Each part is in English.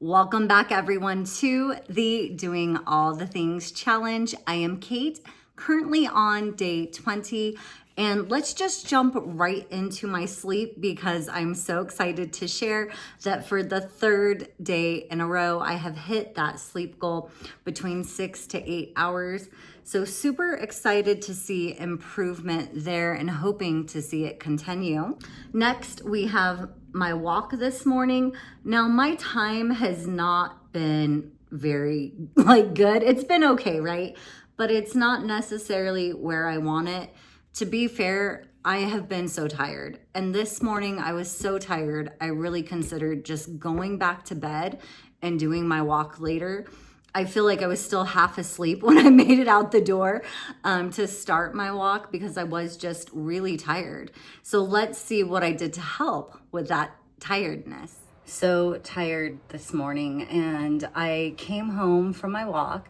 Welcome back everyone to the Doing All the Things Challenge. I am Kate, currently on day 20, and let's just jump right into my sleep because I'm so excited to share that for the third day in a row, I have hit that sleep goal between 6 to 8 hours. So super excited to see improvement there and hoping to see it continue. Next, we have my walk this morning. Now, my time has not been very good. It's been okay, right? But it's not necessarily where I want it. To be fair, I have been so tired. And this morning I was so tired, I really considered just going back to bed and doing my walk later. I feel like I was still half asleep when I made it out the door to start my walk because I was just really tired. So let's see what I did to help with that tiredness. So tired this morning, and I came home from my walk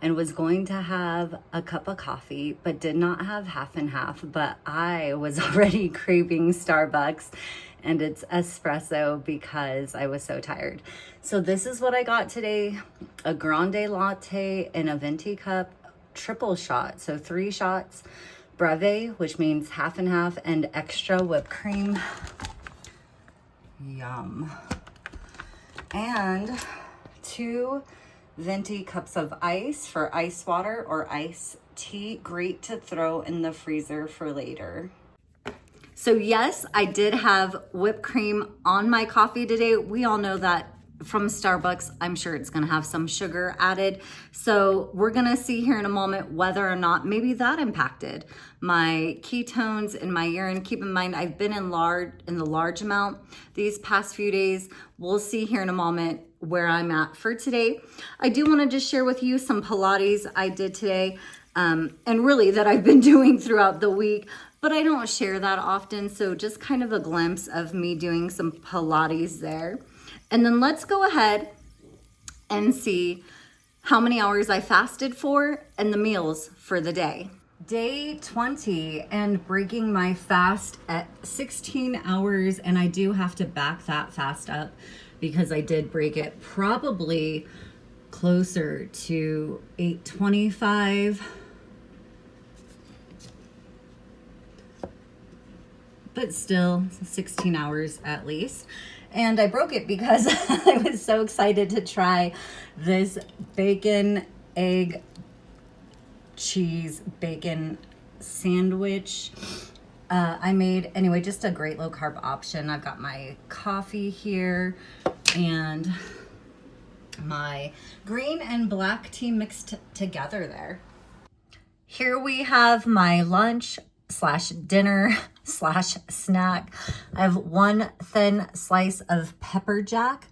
and was going to have a cup of coffee, but did not have half and half, but I was already craving Starbucks and it's espresso because I was so tired. So this is what I got today: a grande latte in a venti cup, triple shot, so 3 shots, breve, which means half and half, and extra whipped cream. Yum. And 2 venti cups of ice for ice water or iced tea. Great to throw in the freezer for later. So yes, I did have whipped cream on my coffee today. We all know that from Starbucks, I'm sure it's gonna have some sugar added. So we're gonna see here in a moment whether or not maybe that impacted my ketones in my urine. Keep in mind, I've been in the large amount these past few days. We'll see here in a moment where I'm at for today. I do wanna just share with you some Pilates I did today, and really that I've been doing throughout the week, but I don't share that often. So just kind of a glimpse of me doing some Pilates there. And then let's go ahead and see how many hours I fasted for and the meals for the day. Day 20 and breaking my fast at 16 hours. And I do have to back that fast up because I did break it probably closer to 8:25. But still 16 hours at least. And I broke it because I was so excited to try this bacon, egg, cheese, bacon sandwich. I made, anyway, just a great low carb option. I've got my coffee here and my green and black tea mixed together there. Here we have my lunch / dinner / snack. I have 1 thin slice of pepper jack,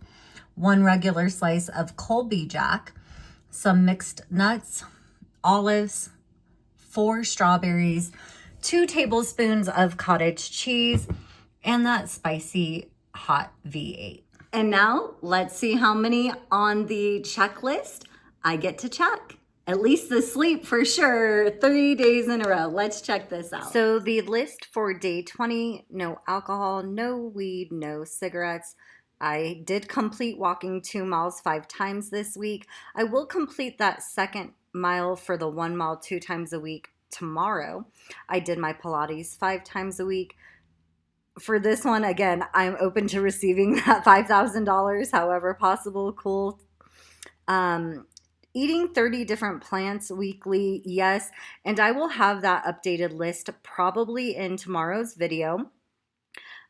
1 regular slice of Colby jack, some mixed nuts, olives, 4 strawberries, 2 tablespoons of cottage cheese, and that spicy hot V8. And now let's see how many on the checklist I get to check. At least the sleep for sure, 3 days in a row. Let's check this out. So the list for day 20, no alcohol, no weed, no cigarettes. I did complete walking 2 miles 5 times this week. I will complete that second mile for the 1 mile 2 times a week tomorrow. I did my Pilates 5 times a week. For this one, again, I'm open to receiving that $5,000, however possible. Cool. Eating 30 different plants weekly, yes, and I will have that updated list probably in tomorrow's video.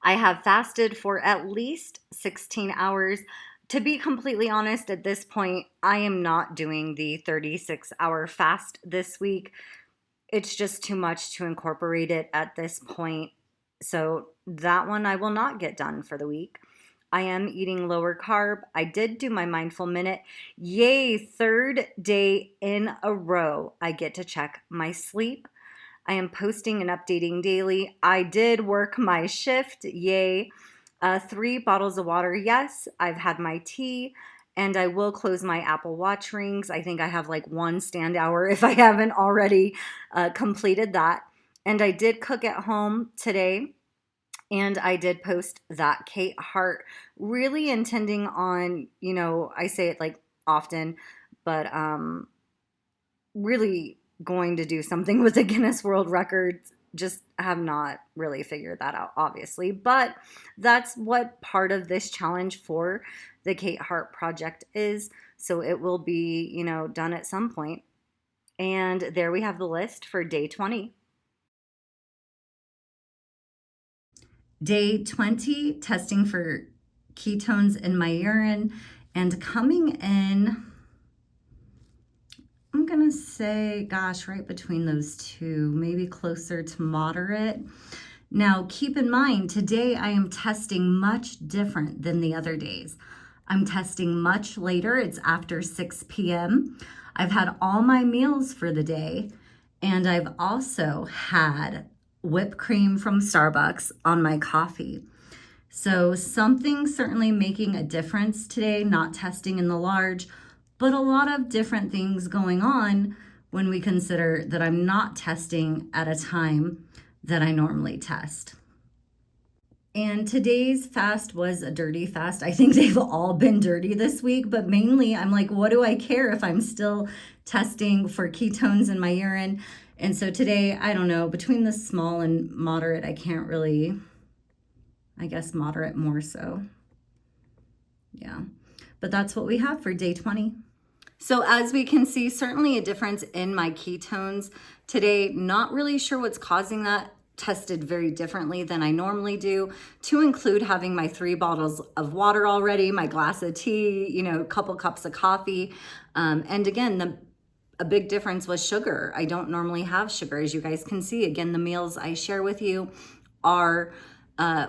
I have fasted for at least 16 hours. To be completely honest, at this point, I am not doing the 36-hour fast this week. It's just too much to incorporate it at this point. So that one I will not get done for the week. I am eating lower carb. I did do my mindful minute. Yay, 3rd day in a row. I get to check my sleep. I am posting and updating daily. I did work my shift. Yay. 3 bottles of water. Yes, I've had my tea, and I will close my Apple Watch rings. I think I have like 1 stand hour if I haven't already completed that. And I did cook at home today. And I did post that Kate Hart, really intending on, I say it like often, but really going to do something with the Guinness World Records. Just have not really figured that out, obviously. But that's what part of this challenge for the Kate Hart project is. So it will be, done at some point. And there we have the list for day 20. Day 20, testing for ketones in my urine, and coming in, I'm gonna say, gosh, right between those two, maybe closer to moderate. Now, keep in mind, today I am testing much different than the other days. I'm testing much later. It's after 6 p.m. I've had all my meals for the day, and I've also had whipped cream from Starbucks on my coffee. So something certainly making a difference today, not testing in the large, but a lot of different things going on when we consider that I'm not testing at a time that I normally test. And today's fast was a dirty fast. I think they've all been dirty this week, but mainly I'm like, what do I care if I'm still testing for ketones in my urine? And so today, I don't know, between the small and moderate, I can't really, I guess moderate more so. Yeah, but that's what we have for day 20. So as we can see, certainly a difference in my ketones today. Not really sure what's causing that. Tested very differently than I normally do, to include having my 3 bottles of water already, my glass of tea, a couple cups of coffee. And again, a big difference was sugar. I don't normally have sugar, as you guys can see. Again, the meals I share with you are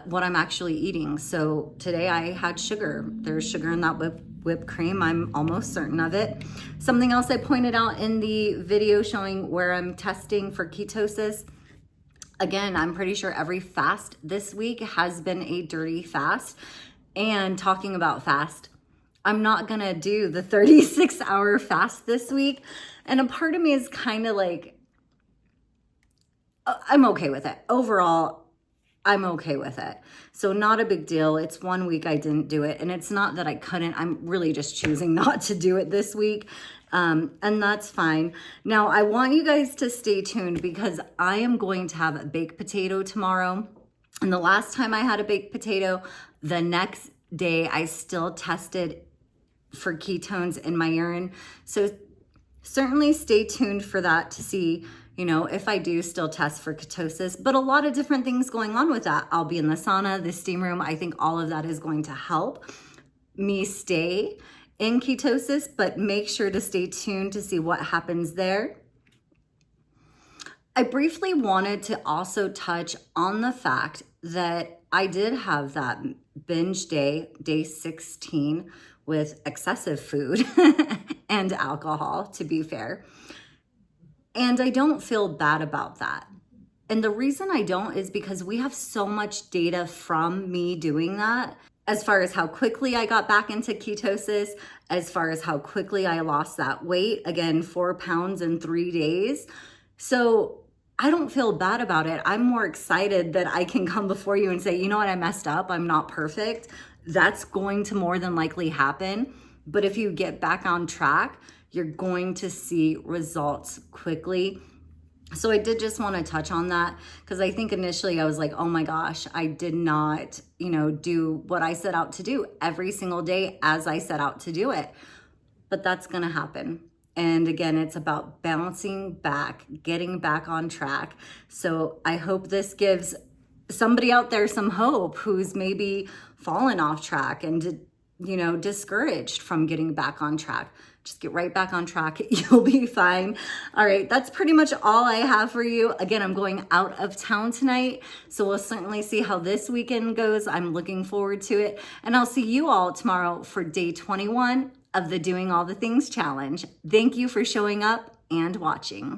what I'm actually eating. So today I had sugar. There's sugar in that whipped cream. I'm almost certain of it. Something else I pointed out in the video showing where I'm testing for ketosis. Again, I'm pretty sure every fast this week has been a dirty fast. And talking about fast, I'm not gonna do the 36-hour fast this week. And a part of me is kind of like, I'm okay with it. Overall, I'm okay with it. So not a big deal. It's 1 week I didn't do it. And it's not that I couldn't. I'm really just choosing not to do it this week. And that's fine. Now, I want you guys to stay tuned because I am going to have a baked potato tomorrow. And the last time I had a baked potato, the next day I still tested for ketones in my urine. So certainly stay tuned for that to see, if I do still test for ketosis, but a lot of different things going on with that. I'll be in the sauna, the steam room. I think all of that is going to help me stay in ketosis, but make sure to stay tuned to see what happens there. I briefly wanted to also touch on the fact that I did have that binge day, day 16, with excessive food and alcohol, to be fair. And I don't feel bad about that. And the reason I don't is because we have so much data from me doing that, as far as how quickly I got back into ketosis, as far as how quickly I lost that weight, again, 4 pounds in 3 days. So I don't feel bad about it. I'm more excited that I can come before you and say, you know what, I messed up. I'm not perfect. That's going to more than likely happen. But if you get back on track, you're going to see results quickly. So I did just want to touch on that because I think initially I was like, oh my gosh, I did not, do what I set out to do every single day as I set out to do it. But that's going to happen. And again, it's about bouncing back, getting back on track. So I hope this gives somebody out there some hope who's maybe fallen off track and, discouraged from getting back on track. Just get right back on track. You'll be fine. All right, that's pretty much all I have for you. Again, I'm going out of town tonight, so we'll certainly see how this weekend goes. I'm looking forward to it. And I'll see you all tomorrow for day 21 of the Doing All the Things Challenge. Thank you for showing up and watching.